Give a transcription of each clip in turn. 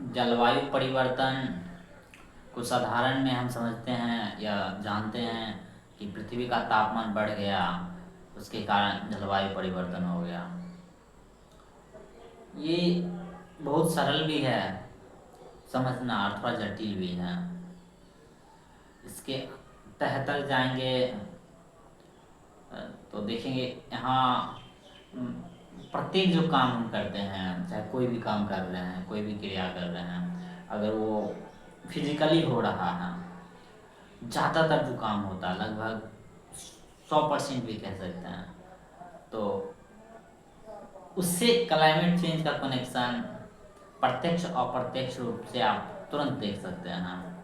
जलवायु परिवर्तन को साधारण में हम समझते हैं या जानते हैं कि पृथ्वी का तापमान बढ़ गया, उसके कारण जलवायु परिवर्तन हो गया। ये बहुत सरल भी है समझना और थोड़ा जटिल भी है। इसके तह तक जाएंगे तो देखेंगे यहाँ प्रत्येक जो काम हम करते हैं, चाहे कोई भी काम कर रहे हैं, कोई भी क्रिया कर रहे हैं, अगर वो फिजिकली हो रहा है, ज़्यादातर जो काम होता है लगभग 100% भी कह सकते हैं, तो उससे क्लाइमेट चेंज का कनेक्शन प्रत्यक्ष अप्रत्यक्ष रूप से आप तुरंत देख सकते हैं।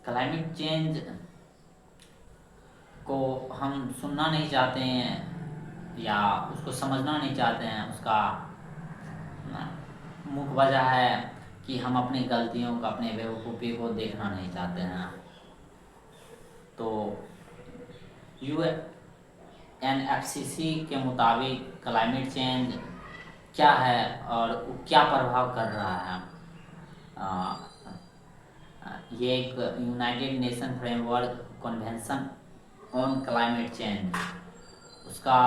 क्लाइमेट चेंज को हम सुनना नहीं चाहते हैं या उसको समझना नहीं चाहते हैं। उसका मुख्य वजह है कि हम अपनी गलतियों को, अपने बेवकूफ़ी को देखना नहीं चाहते हैं। तो UNFCCC के मुताबिक क्लाइमेट चेंज क्या है और वो क्या प्रभाव कर रहा है। ये एक United nation framework convention on climate change, उसका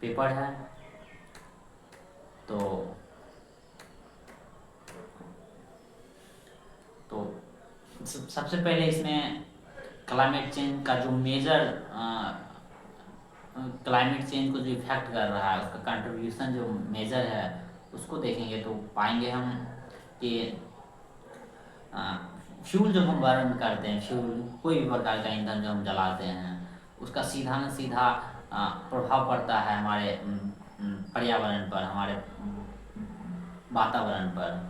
पेपर है। तो सबसे पहले इसमें क्लाइमेट चेंज का जो मेजर क्लाइमेट चेंज को जो इफेक्ट कर रहा है, उसका कंट्रीब्यूशन जो मेजर है उसको देखेंगे तो पाएंगे हम कि फ्यूल जो हम बर्न करते हैं, फ्यूल कोई भी प्रकार का ईंधन जो हम जलाते हैं, उसका सीधा न सीधा प्रभाव पड़ता है हमारे पर्यावरण पर, हमारे वातावरण पर।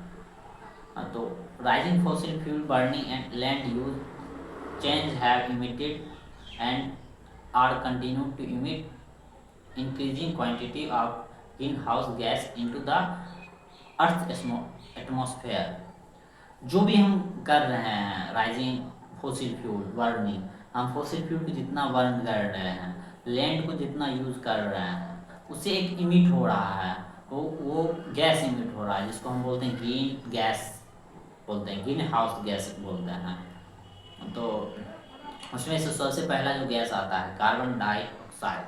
तो rising fossil fuel burning and land use change have emitted and are continue to emit increasing quantity of greenhouse gas into the earth's atmosphere। जो भी हम कर रहे हैं राइजिंग फॉसिल फ्यूल बर्निंग, हम फॉसिल फ्यूल को जितना बर्न कर रहे हैं, लैंड को जितना यूज़ कर रहे हैं, उससे एक इमिट हो रहा है, वो गैस इमिट हो रहा है जिसको हम बोलते हैं ग्रीन गैस बोलते हैं, ग्रीन हाउस गैस बोलते हैं। तो उसमें से सबसे पहला जो गैस आता है carbon dioxide,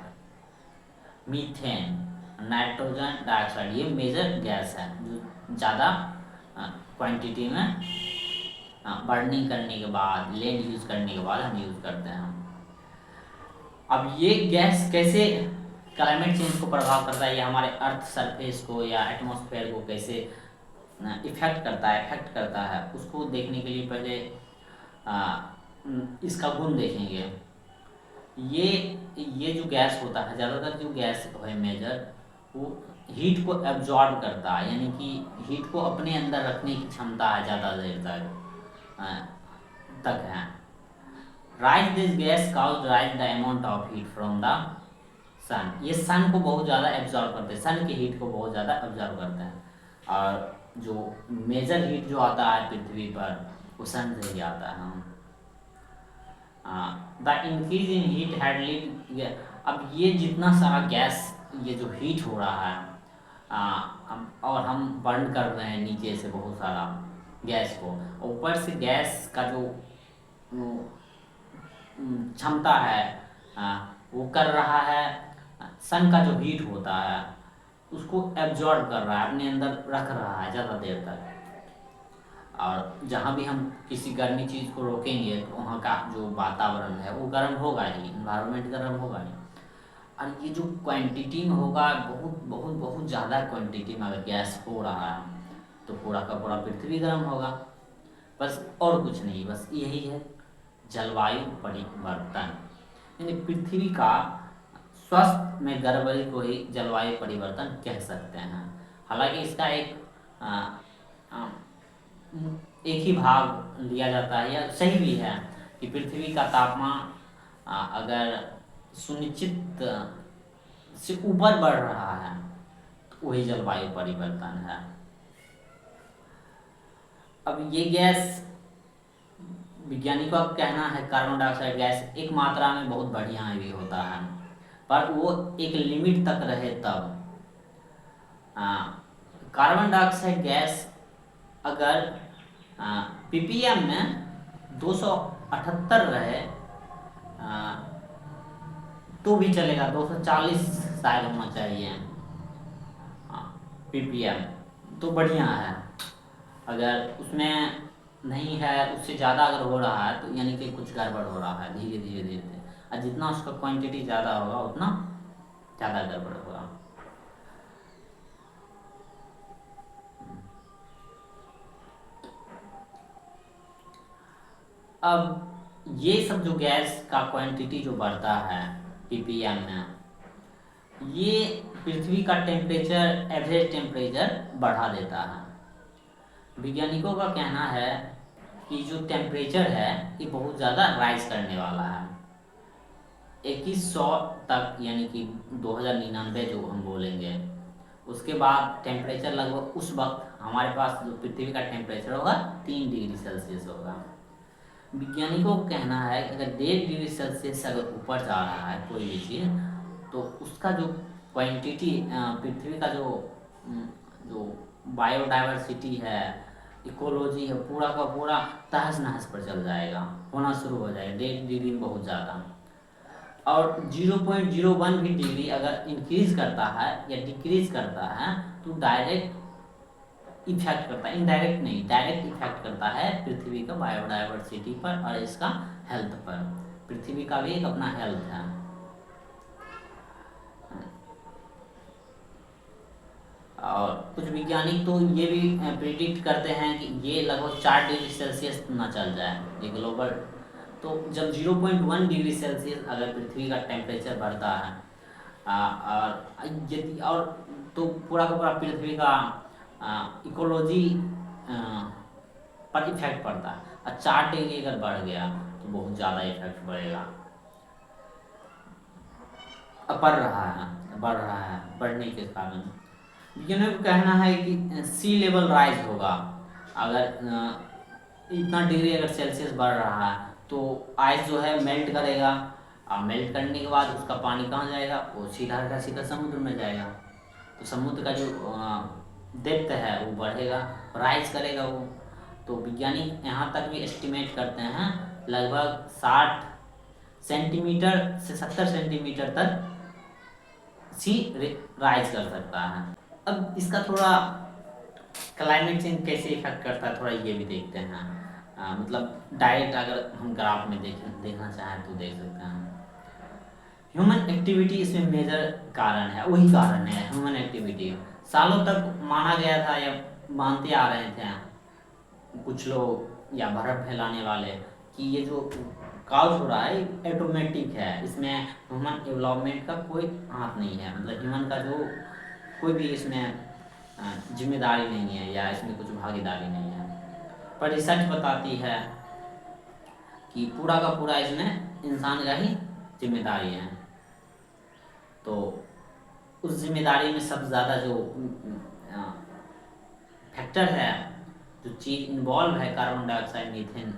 methane, nitrogen dioxide, ये मेजर गैस है जो ज़्यादा क्वांटिटी में बर्निंग करने के बाद, लैंड यूज़ करने के बाद हम यूज़ करते हैं। अब ये गैस कैसे क्लाइमेट चेंज को प्रभाव करता है, ये हमारे अर्थ सरफेस को या एटमॉस्फेयर को कैसे इफेक्ट करता है, उसको देखने के लिए पहले इसका गुण देखेंगे। ये जो गैस होता है, ज़्यादातर जो गैस है मेजर, वो हीट को एब्जॉर्ब करता है, यानी कि हीट को अपने अंदर रखने की क्षमता है ज़्यादा देर तक है। Rise this gas cause rise the amount of heat from the sun, ये सन को बहुत ज़्यादा एब्जॉर्ब करते हैं, सन की हीट को बहुत ज़्यादा एब्जॉर्ब करते हैं। और जो मेजर हीट जो आता है पृथ्वी पर, वो सन से ही आता है। The increase in heat had lead, अब ये जितना सारा गैस, ये जो हीट हो रहा है और हम बर्न कर रहे हैं नीचे से बहुत सारा गैस को, ऊपर से गैस का जो क्षमता है वो कर रहा है, सन का जो हीट होता है उसको एब्जॉर्ब कर रहा है, अपने अंदर रख रहा है ज़्यादा देर तक। और जहाँ भी हम किसी गर्मी चीज़ को रोकेंगे तो वहाँ का जो वातावरण है वो गर्म होगा ही, इन्वायरमेंट गर्म होगा ही। और ये जो क्वांटिटी में होगा, बहुत बहुत बहुत ज़्यादा क्वांटिटी में अगर गैस हो रहा है तो पूरा का पूरा पृथ्वी गर्म होगा। बस और कुछ नहीं, बस यही है जलवायु परिवर्तन, यानी पृथ्वी का स्वास्थ्य में गड़बड़ी को ही जलवायु परिवर्तन कह सकते हैं। हालांकि इसका एक ही भाग लिया जाता है, या सही भी है कि पृथ्वी का तापमान अगर सुनिश्चित से ऊपर बढ़ रहा है तो वही जलवायु परिवर्तन है। अब ये गैस, वैज्ञानिकों का कहना है कार्बन डाइऑक्साइड गैस एक मात्रा में बहुत बढ़िया भी होता है, पर वो एक लिमिट तक रहे तब। कार्बन डाइऑक्साइड गैस अगर पीपीएम में 278 रहे तो भी चलेगा, 240 शायद होना चाहिए पीपीएम, तो बढ़िया है। अगर उसमें नहीं है, उससे ज़्यादा अगर हो रहा है तो यानी कि कुछ गड़बड़ हो रहा है धीरे धीरे धीरे धीरे, और जितना उसका क्वांटिटी ज़्यादा होगा उतना ज़्यादा गड़बड़ होगा। अब ये सब जो गैस का क्वांटिटी जो बढ़ता है पीपीएम में, ये पृथ्वी का टेम्परेचर, एवरेज टेम्परेचर बढ़ा देता है। वैज्ञानिकों का कहना है कि जो टेम्परेचर है ये बहुत ज़्यादा राइज करने वाला है 2100 तक, यानी कि 2099 जो हम बोलेंगे, उसके बाद टेम्परेचर लगभग उस वक्त हमारे पास जो पृथ्वी का टेम्परेचर होगा 3 डिग्री सेल्सियस होगा। वैज्ञानिकों का कहना है कि अगर 1.5 डिग्री सेल्सियस अगर ऊपर जा रहा है कोई भी चीज़, तो उसका जो क्वांटिटी, पृथ्वी का जो बायोडाइवर्सिटी है, इकोलॉजी है, पूरा का पूरा तहस नहस पर चल जाएगा, होना शुरू हो जाएगा 1.5 डिग्री में बहुत ज़्यादा। और 0.01 भी डिग्री अगर इंक्रीज करता है या डिक्रीज करता है तो डायरेक्ट इफेक्ट करता है, इनडायरेक्ट नहीं, डायरेक्ट इफेक्ट करता है पृथ्वी का बायोडाइवर्सिटी पर और इसका हेल्थ पर। पृथ्वी का भी एक अपना हेल्थ है। और कुछ वैज्ञानिक तो ये भी प्रिडिक्ट करते हैं कि ये लगभग 4 डिग्री सेल्सियस ना चल जाए ये ग्लोबल। तो जब 0.1 डिग्री सेल्सियस अगर पृथ्वी का टेम्परेचर बढ़ता है और यदि और तो पूरा का पूरा पृथ्वी का इकोलॉजी पर इफेक्ट पड़ता है, और 4 डिग्री अगर बढ़ गया तो बहुत ज़्यादा इफेक्ट पड़ेगा। बढ़ रहा है, बढ़ने के कारण वैज्ञानिकों का कहना है कि सी लेवल राइज होगा। अगर इतना डिग्री अगर सेल्सियस बढ़ रहा है तो आइस जो है मेल्ट करेगा, और मेल्ट करने के बाद उसका पानी कहाँ जाएगा, वो सीधा का सीधा समुद्र में जाएगा। तो समुद्र का जो डेप्थ है वो बढ़ेगा, राइज करेगा वो। तो वैज्ञानिक यहाँ तक भी एस्टिमेट करते हैं लगभग 60 सेंटीमीटर से 70 सेंटीमीटर तक सी राइज कर सकता है। अब इसका थोड़ा क्लाइमेट चेंज कैसे इफेक्ट करता है थोड़ा ये भी देखते हैं। मतलब डायरेक्ट अगर हम ग्राफ में देखना चाहें तो देख सकते हैं। ह्यूमन एक्टिविटी इसमें मेजर कारण है, वही कारण है ह्यूमन एक्टिविटी। सालों तक माना गया था या मानते आ रहे थे कुछ लोग या बर्फ फैलाने वाले कि ये जो काउच हो रहा है ऑटोमेटिक है, इसमें ह्यूमन डेवलपमेंट का कोई हाथ नहीं है, मतलब ह्यूमन का जो कोई भी इसमें जिम्मेदारी नहीं है या इसमें कुछ भागीदारी नहीं है। पर रिसर्च बताती है कि पूरा का पूरा इसमें इंसान का ही जिम्मेदारी है। तो उस जिम्मेदारी में सबसे ज़्यादा जो फैक्टर है, जो चीज़ इन्वॉल्व है कार्बन डाइऑक्साइड मीथेन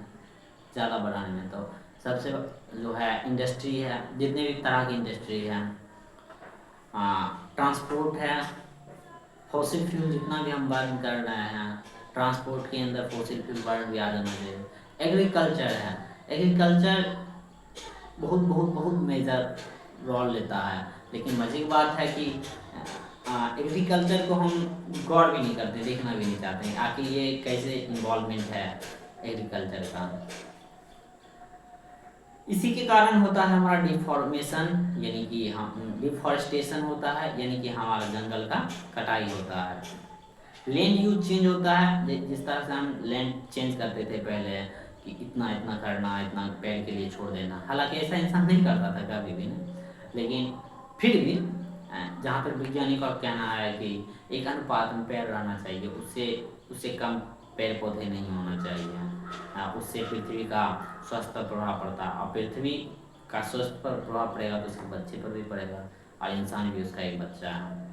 ज़्यादा बढ़ाने में, तो सबसे जो है इंडस्ट्री है, जितने भी तरह की इंडस्ट्री है, ट्रांसपोर्ट है, फॉसिल फ्यूल जितना भी हम बर्न कर रहे हैं, ट्रांसपोर्ट के अंदर फॉसिल फ्यूल बर्न भी आ जाना चाहिए। एग्रीकल्चर है, एग्रीकल्चर बहुत बहुत बहुत मेजर रोल लेता है। लेकिन मजे की बात है कि एग्रीकल्चर को हम गौर भी नहीं करते, देखना भी नहीं चाहते हैं आखिर ये कैसे इन्वॉल्वमेंट है एग्रीकल्चर का। इसी के कारण होता है हमारा डिफॉर्मेशन, यानी कि हम डिफॉरेस्टेशन होता है, यानी कि हमारा जंगल का कटाई होता है। लैंड यूज चेंज होता है, जिस तरह से हम लैंड चेंज करते थे पहले कि इतना इतना करना, इतना पेड़ के लिए छोड़ देना, हालांकि ऐसा इंसान नहीं करता था कभी भी ना, लेकिन फिर भी जहाँ पर वैज्ञानिकों का कहना है कि एक अनुपात में पेड़ रहना चाहिए, उससे कम पेड़ पौधे नहीं होना चाहिए, उससे पृथ्वी का स्वास्थ्य पर प्रभाव पड़ता है, और पृथ्वी का स्वास्थ्य पर प्रभाव पड़ेगा तो उसके बच्चे पर भी पड़ेगा, और इंसान भी उसका एक बच्चा है।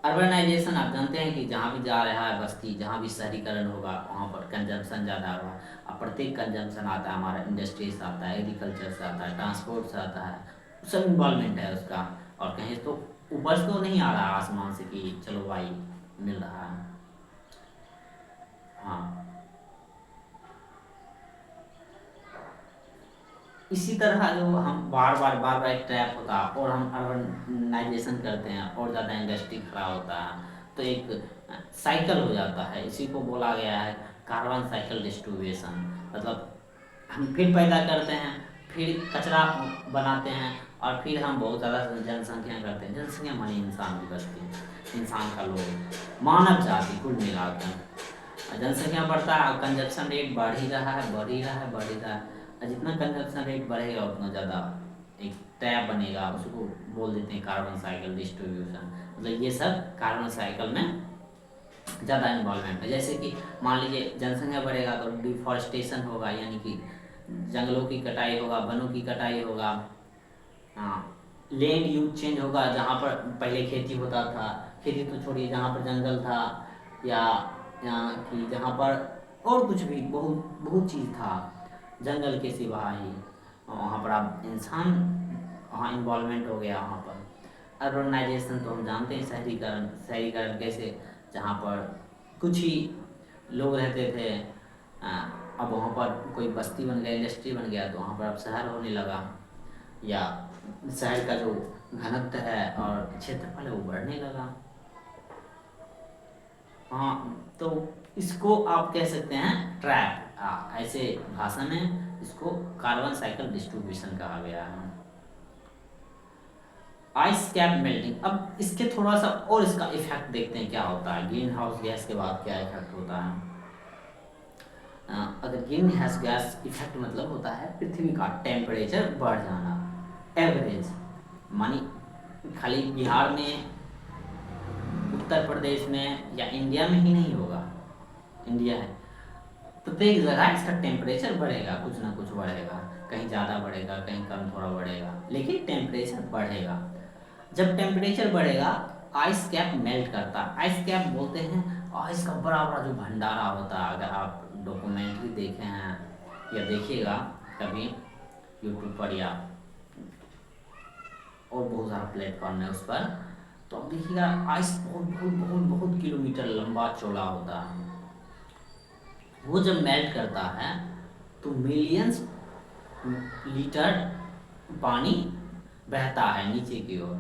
अर्बनाइजेशन आप जानते हैं कि जहाँ भी जा रहा है बस्ती, जहाँ भी शहरीकरण होगा वहाँ पर कंजम्पशन ज़्यादा होगा, और प्रत्येक कंजम्पशन आता है हमारा इंडस्ट्री से आता है, एग्रीकल्चर से आता है, ट्रांसपोर्ट से आता है, सब इन्वॉल्वमेंट है उसका। और कहीं तो ऊपर से तो नहीं आ रहा आसमान से कि चलो भाई मिल रहा है। हाँ, इसी तरह जो हम बार बार एक ट्रैप होता है और हम अर्बनाइजेशन करते हैं और ज़्यादा इंडस्ट्री खड़ा होता है, तो एक साइकिल हो जाता है। इसी को बोला गया है कार्बन साइकिल डिस्ट्रीब्यूशन। मतलब हम फिर पैदा करते हैं, फिर कचरा बनाते हैं, और फिर हम बहुत ज़्यादा जनसंख्या करते हैं। जनसंख्या मानी इंसान की बस्ती, इंसान का लोग, मानव जाति कुल मिलाकर। जनसंख्या बढ़ता है, कंजप्शन रेट बढ़ ही रहा है, बढ़ ही रहा है, बढ़ ही रहा है। और जितना कंजप्शन रेट बढ़ेगा उतना ज़्यादा एक टैब बनेगा, उसको बोल देते हैं कार्बन साइकिल डिस्ट्रीब्यूशन। मतलब ये सब कार्बन साइकिल में ज़्यादा इन्वॉल्वमेंट है। जैसे कि मान लीजिए जनसंख्या बढ़ेगा तो डिफॉरेस्टेशन होगा, यानी कि जंगलों की कटाई होगा, वनों की कटाई होगा। हाँ, लैंड यूज चेंज होगा। जहाँ पर पहले खेती होता था, खेती तो छोड़िए, जहाँ पर जंगल था, या यहाँ कि जहाँ पर और कुछ भी बहुत बहुत चीज़ था जंगल के सिवा ही, वहाँ पर अब इंसान, वहाँ इन्वॉल्वमेंट हो गया वहाँ पर। अर्बनाइजेशन तो हम जानते हैं, शहरीकरण। शहरीकरण कैसे, जहाँ पर कुछ ही लोग रहते थे, अब वहाँ पर कोई बस्ती बन गया, इंडस्ट्री बन गया, तो वहाँ पर अब शहर होने लगा, या शहर का जो घनत्व है और क्षेत्रफल है वो बढ़ने लगा। हाँ, तो इसको आप कह सकते हैं ट्रैप। ऐसे भाषा में इसको कार्बन साइकिल डिस्ट्रीब्यूशन कहा गया है। आइस कैप मेल्टिंग, अब इसके थोड़ा सा और इसका इफेक्ट देखते हैं क्या होता है। ग्रीन हाउस गैस के बाद क्या इफेक्ट होता है। अगर ग्रीन हाउस गैस इफेक्ट मतलब होता है पृथ्वी का टेम्परेचर बढ़ जाना, एवरेज। मानी खाली बिहार में, उत्तर प्रदेश में या इंडिया में ही नहीं होगा, इंडिया है, प्रत्येक जगह इसका टेम्परेचर बढ़ेगा, कुछ ना कुछ बढ़ेगा, कहीं ज़्यादा बढ़ेगा, कहीं कम थोड़ा बढ़ेगा, लेकिन टेम्परेचर बढ़ेगा। जब टेम्परेचर बढ़ेगा, आइस कैप मेल्ट करता है। आइस कैप बोलते हैं आइस का बड़ा बड़ा जो भंडारा होता है। अगर आप डॉक्यूमेंट्री देखे हैं या देखिएगा कभी यूट्यूब पर, या और बहुत सारा प्लेटफॉर्म है उस पर, तो आप देखिएगा आइस बहुत बहुत बहुत बहुत किलोमीटर लंबा चौड़ा होता है। वो जब मेल्ट करता है तो मिलियंस लीटर पानी बहता है नीचे की ओर,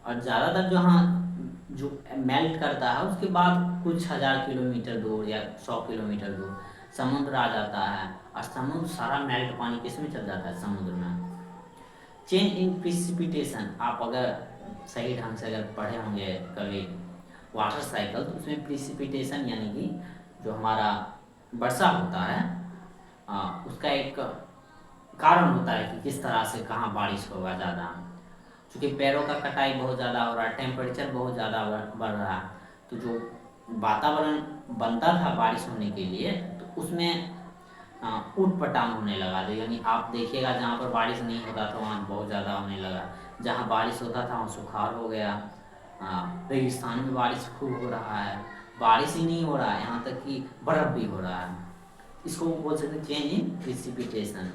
और ज़्यादातर जहाँ जो मेल्ट करता है उसके बाद कुछ हज़ार किलोमीटर दूर या 100 किलोमीटर दूर समुद्र आ जाता है, और समुद्र सारा मेल्ट पानी किस में चल जाता है, समुद्र में। चेंज इन प्रिसिपिटेशन, आप अगर सही ढंग से अगर पढ़े होंगे कभी वाटर साइकिल, तो उसमें प्रिसिपिटेशन यानी कि जो हमारा वर्षा होता है, उसका एक कारण होता है कि किस तरह से कहाँ बारिश होगा ज़्यादा। क्योंकि पेड़ों का कटाई बहुत ज़्यादा हो रहा है, टेम्परेचर बहुत ज़्यादा बढ़ रहा है, तो जो वातावरण बनता था बारिश होने के लिए, तो उसमें ऊट पटांग होने लगा। तो यानी आप देखिएगा जहाँ पर बारिश नहीं होता था वहाँ बहुत ज़्यादा होने लगा, जहाँ बारिश होता था वहाँ सुखाड़ हो गया। रेगिस्तान में बारिश खूब हो रहा है, बारिश ही नहीं हो रहा है, यहाँ तक कि बर्फ़ भी हो रहा है। इसको बोल सकते हैं change in precipitation.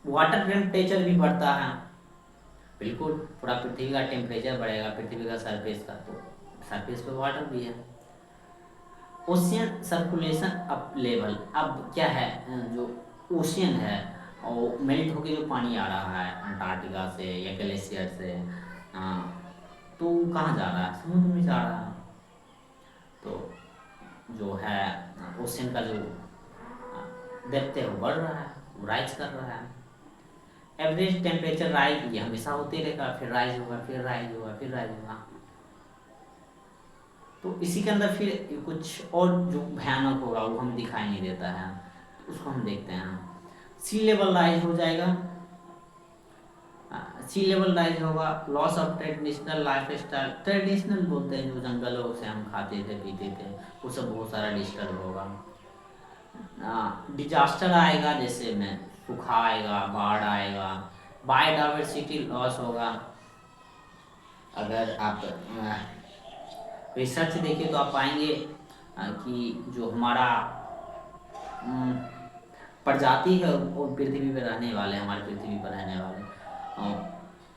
Water temperature भी बढ़ता है, बिल्कुल पूरा पृथ्वी का टेम्परेचर बढ़ेगा, पृथ्वी का सरफेस का, तो सरफेस पे वाटर भी है। ओशियन सर्कुलेशन अप लेवल, अब क्या है, जो ओशियन है और मेल्ट होकर जो पानी आ रहा है अंटार्कटिका से या ग्लेशियर से, तो कहाँ जा रहा है, समुद्र में जा रहा है। तो जो है ओशियन का जो डेप्थ है वो बढ़ रहा है, वो राइज कर रहा है। एवरेज टेम्परेचर राइज, ये हमेशा होते रहेगा, फिर राइज होगा, फिर राइज होगा, फिर राइज होगा। तो इसी के अंदर फिर कुछ और जो भयानक होगा वो हमें दिखाई नहीं देता है, तो उसको हम देखते हैं। सी लेवल राइज हो जाएगा, सी लेवल राइज होगा। Loss of traditional life style, traditional बोलते हैं जो जंगलों से हम खाते थे पीते थे, वो सब बहुत सारा डिस्टर्ब होगा। डिजास्टर आएगा, जैसे में सूखा आएगा, बाढ़ आएगा, बायोडाइवर्सिटी लॉस होगा। अगर आप रिसर्च देखिए तो आप पाएंगे कि जो हमारा प्रजाति है वो पृथ्वी पर रहने वाले, हमारे पृथ्वी पर रहने वाले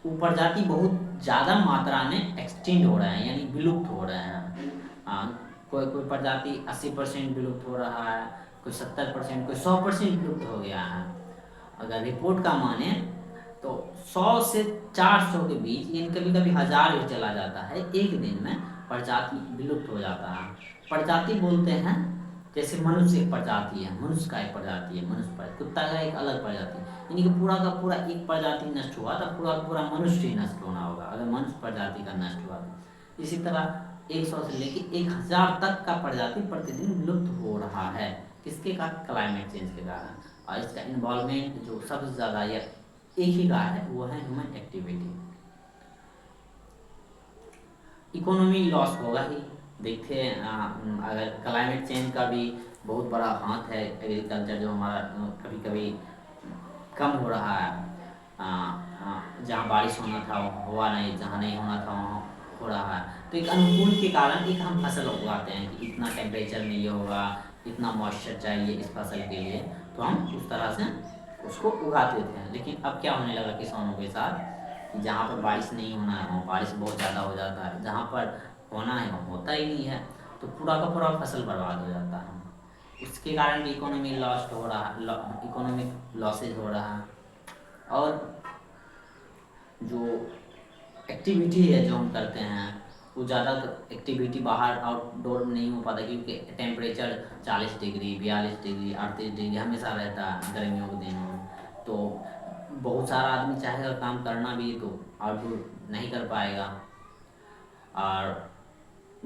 वो प्रजाति बहुत ज़्यादा मात्रा में एक्सटिंड हो रहे हैं, यानी विलुप्त हो रहे हैं। कोई कोई प्रजाति 80% विलुप्त हो रहा है, कोई 70%, कोई 100% विलुप्त हो गया है। अगर रिपोर्ट का माने तो 100 से 400 के बीच, यानी कभी कभी 1000 भी चला जाता है, एक दिन में प्रजाति विलुप्त हो जाता है। प्रजाति बोलते हैं जैसे मनुष्य एक प्रजाति है, मनुष्य का एक प्रजाति है, मनुष्य प्रजाति, कुत्ता का एक अलग प्रजाति, यानी कि पूरा का पूरा एक प्रजाति नष्ट हुआ तो पूरा का पूरा मनुष्य ही नष्ट होना होगा अगर मनुष्य प्रजाति का नष्ट हुआ तो। इसी तरह 100 से लेकर 1000 तक का प्रजाति प्रतिदिन विलुप्त हो रहा है। किसके कारण? क्लाइमेट चेंज के कारण। और इसका इन्वॉल्वमेंट जो सबसे ज़्यादा या एक ही कारण है वो है ह्यूमन एक्टिविटी। इकोनॉमी लॉस होगा ही। देखिए अगर क्लाइमेट चेंज का भी बहुत बड़ा हाथ है, एग्रीकल्चर जो हमारा कभी कभी कम हो रहा है, जहाँ बारिश होना था हुआ नहीं, जहाँ नहीं होना था वहाँ हो रहा है। तो एक अनुकूल के कारण एक हम फसल उगाते हैं कि इतना टेम्परेचर में ये होगा, इतना मॉइस्चर चाहिए इस फसल के लिए, तो हम उस तरह से उसको उगाते थे। लेकिन अब क्या होने लगा किसानों के साथ कि जहाँ पर बारिश नहीं होना है वहाँ बारिश बहुत ज़्यादा हो जाता है, जहाँ पर होना है वहाँ होता ही नहीं है, तो पूरा का पूरा फसल बर्बाद हो जाता है। उसके कारण भी इकोनॉमी लॉस्ट हो रहा है, इकोनॉमिक लॉसेज हो रहा है। और जो एक्टिविटी है जो हम करते हैं वो ज़्यादा एक्टिविटी बाहर आउटडोर में नहीं हो पाता, क्योंकि टेम्परेचर 40 डिग्री, 42 डिग्री, 38 डिग्री हमेशा रहता है गर्मियों के दिनों में। तो बहुत सारा आदमी चाहेगा काम करना भी तो आउटडोर नहीं कर पाएगा। और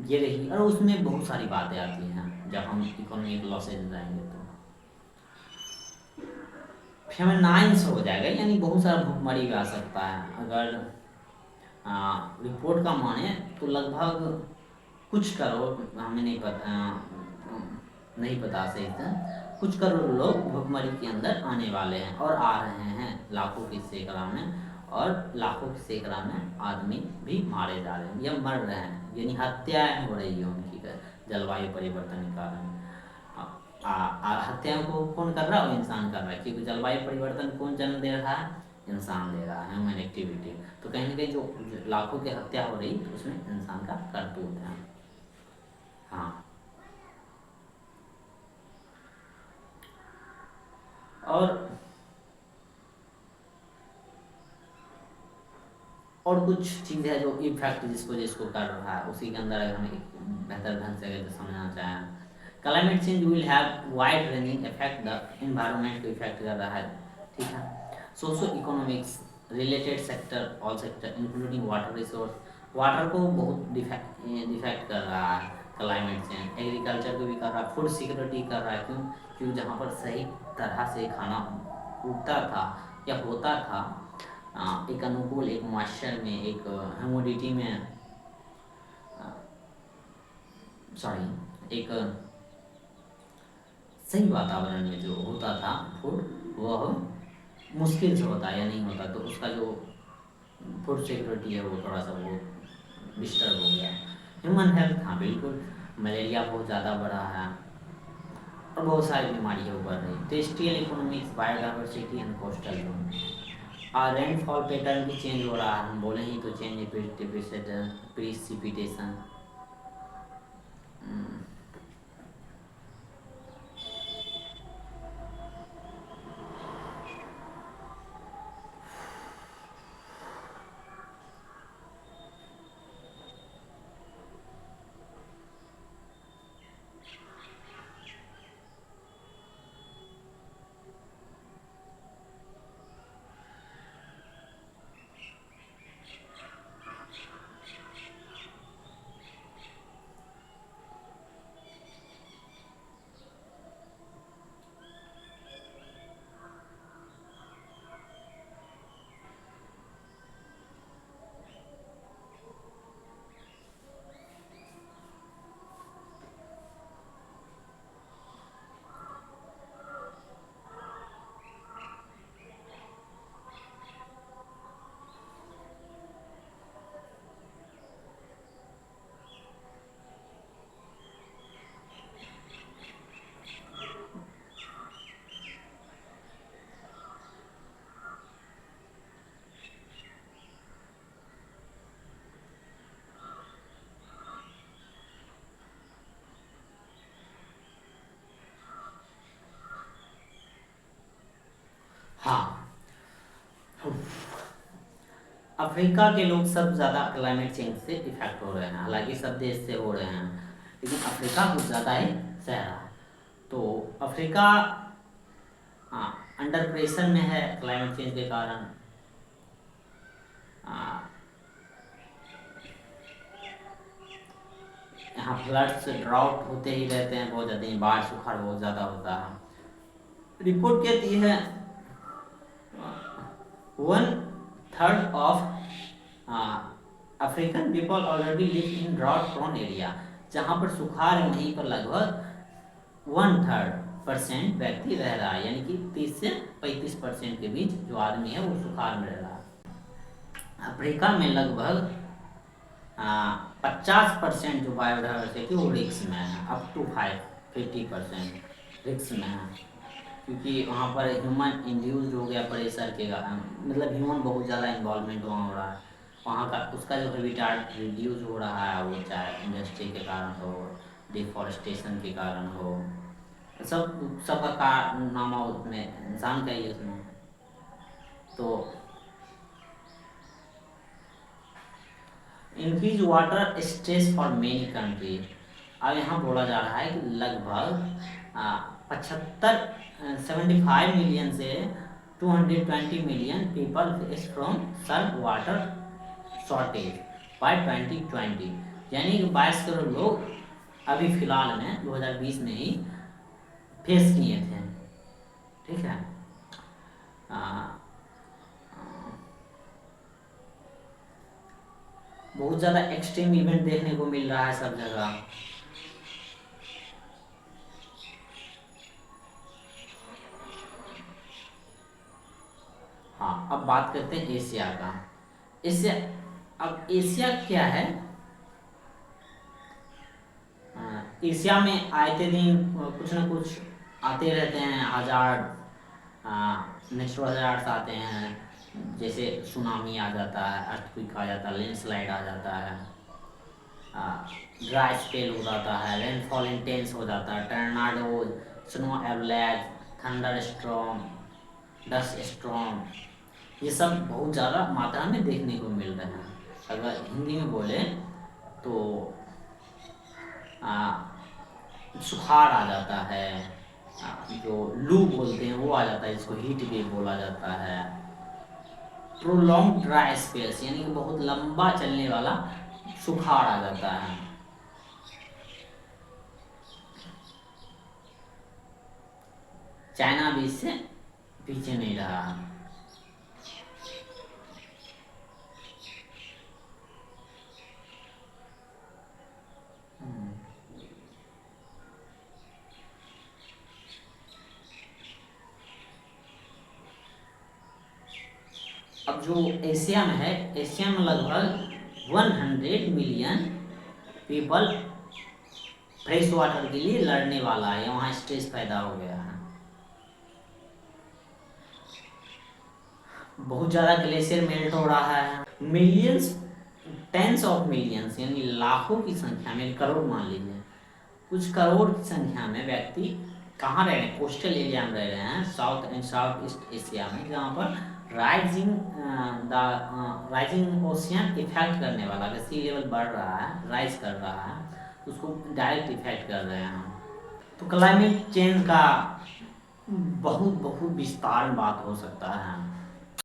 ये रही, और उसमें बहुत सारी बातें आती हैं जब हम इकोनॉमिक लॉसेज जाएंगे तो फेमिनाइंस हो जाएगा, यानी बहुत सारा भुखमरी भी आ सकता है। अगर रिपोर्ट का माने तो लगभग कुछ करोड़, हमें नहीं पता, नहीं पता सही से, कुछ करोड़ लोग भुखमरी के अंदर आने वाले हैं और आ रहे हैं लाखों की सैकड़ा में, और लाखों की सैकड़ा में आदमी भी मारे जा रहे हैं या मर रहे हैं, यानी हत्याएं हो रही है उनकी जलवायु परिवर्तन के कारण। हत्याओं को कौन कर रहा है? वो इंसान कर रहा है, क्योंकि जलवायु परिवर्तन कौन जन्म दे रहा है? इंसान दे रहा है, ह्यूमन एक्टिविटी। तो कहीं ना कहीं जो लाखों की हत्या हो रही तो उसमें इंसान का करतूत है। हाँ, और कुछ चीज़ है जो इफेक्ट जिसको जिसको कर रहा है उसी के अंदर अगर हम एक बेहतर ढंग से अगर समझना चाहें, climate change will have wide ranging effect, the environment को इफेक्ट कर रहा है, ठीक है। Socio economics related sector, all sector including water resource, water को बहुत डिफेक्ट कर रहा है क्लाइमेट चेंज। एग्रीकल्चर को भी कर रहा है, फूड सिक्योरिटी कर रहा है, क्यों? क्योंकि जहाँ पर सही तरह से खाना उगता था या होता था, एक अनुकूल, एक मॉइस्चर में, एक ह्यूमिडिटी में, सॉरी, एक सही वातावरण में जो होता था फूड, वह मुश्किल से होता या नहीं होता, तो उसका जो फूड सिक्योरिटी है वो थोड़ा सा वो डिस्टर्ब हो गया। ह्यूमन हेल्थ, हाँ बिल्कुल, मलेरिया बहुत ज़्यादा बढ़ा है और बहुत सारी बीमारियाँ बढ़ रही। Terrestrial economics, biodiversity and coastal zone, और रेनफॉल पैटर्न भी चेंज हो रहा है, हम बोले ही तो चेंज, प्रिसिपिटेशन। हाँ, अफ्रीका के लोग सब ज़्यादा क्लाइमेट चेंज से इफेक्ट हो रहे हैं, हालांकि सब देश से हो रहे हैं, लेकिन अफ्रीका कुछ ज़्यादा ही सह रहा है। तो अफ्रीका हाँ अंडर प्रेशर में है क्लाइमेट चेंज के कारण। आ, यहाँ फ्लड्स ड्राउट होते ही रहते हैं, बहुत ज़्यादा बाढ़ सुखाड़ बहुत ज़्यादा होता है। रिपोर्ट कहती है 1/3 of African people already live in drought prone area. जहाँ पर सुखाड़ है वहीं पर लगभग 1/3% व्यक्ति रह रहा है, यानी कि 30 से 35% के बीच जो आदमी है वो सुखाड़ में रह रहा है। अफ्रीका में लगभग 50% जो बायोडाइवर्सिटी वो रिस्क में है, अप टू 50% रिस्क में है, क्योंकि वहाँ पर ह्यूमन इंड्यूस्ड हो गया प्रेशर के मतलब ह्यूमन बहुत ज़्यादा इन्वॉल्वमेंट वहाँ हो रहा है। वहाँ का उसका जो हैबिटाट रिड्यूस हो रहा है, वो चाहे इंडस्ट्री के कारण हो, डिफॉरेस्टेशन के कारण हो, सबका कारनामा उसमें इंसान का ही उसमें। तो increase water stress for many country. अब यहाँ बोला जा रहा है कि लगभग 75 मिलियन से 220 million people face from severe water shortage by 2020, यानी कि 22 करोड़ लोग अभी फिलहाल में 2020 में ही फेस किए थे। ठीक है, बहुत ज़्यादा एक्सट्रीम इवेंट देखने को मिल रहा है सब जगह। हाँ, अब बात करते हैं एशिया का। एशिया, अब एशिया क्या है, एशिया में आए दिन कुछ ना कुछ आते रहते हैं, नेचुरल हजार्ड्स आते हैं, जैसे सुनामी आ जाता है, अर्थक्वेक आ जाता है, लैंडस्लाइड आ जाता है, ड्राई स्पेल हो जाता है, रेनफॉल इंटेंस हो जाता है, tornadoes, snow avalanche, thunder storm, dust storm, ये सब बहुत ज़्यादा मात्रा में देखने को मिल रहे हैं। अगर हिंदी में बोले तो सुखाड़ आ जाता है, जो लू बोलते हैं वो आ जाता है, जिसको हीट वेव बोला जाता है। प्रोलॉन्ग ड्राई स्पेल्स, यानी कि बहुत लंबा चलने वाला सुखाड़ आ जाता है। चाइना भी इससे पीछे नहीं रहा। अब जो एशिया में है, एशिया में लगभग 100 मिलियन पीपल फ्रेश वाटर के लिए लड़ने वाला है, वहाँ स्ट्रेस पैदा हो गया है। बहुत ज़्यादा ग्लेशियर मेल्ट हो रहा है, मिलियंस, टेंस ऑफ मिलियंस, यानी लाखों की संख्या में, करोड़ मान लीजिए, कुछ करोड़ की संख्या में व्यक्ति कहाँ रह रहे हैं, कोस्टल एरिया में रह रहे हैं, south and south east Asia में, जहाँ पर राइजिंग ओशियन इफेक्ट करने वाला, अगर सी लेवल बढ़ रहा है, राइज कर रहा है, तो उसको डायरेक्ट इफेक्ट कर रहे हैं। तो क्लाइमेट चेंज का बहुत बहुत विस्तार में बात हो सकता है।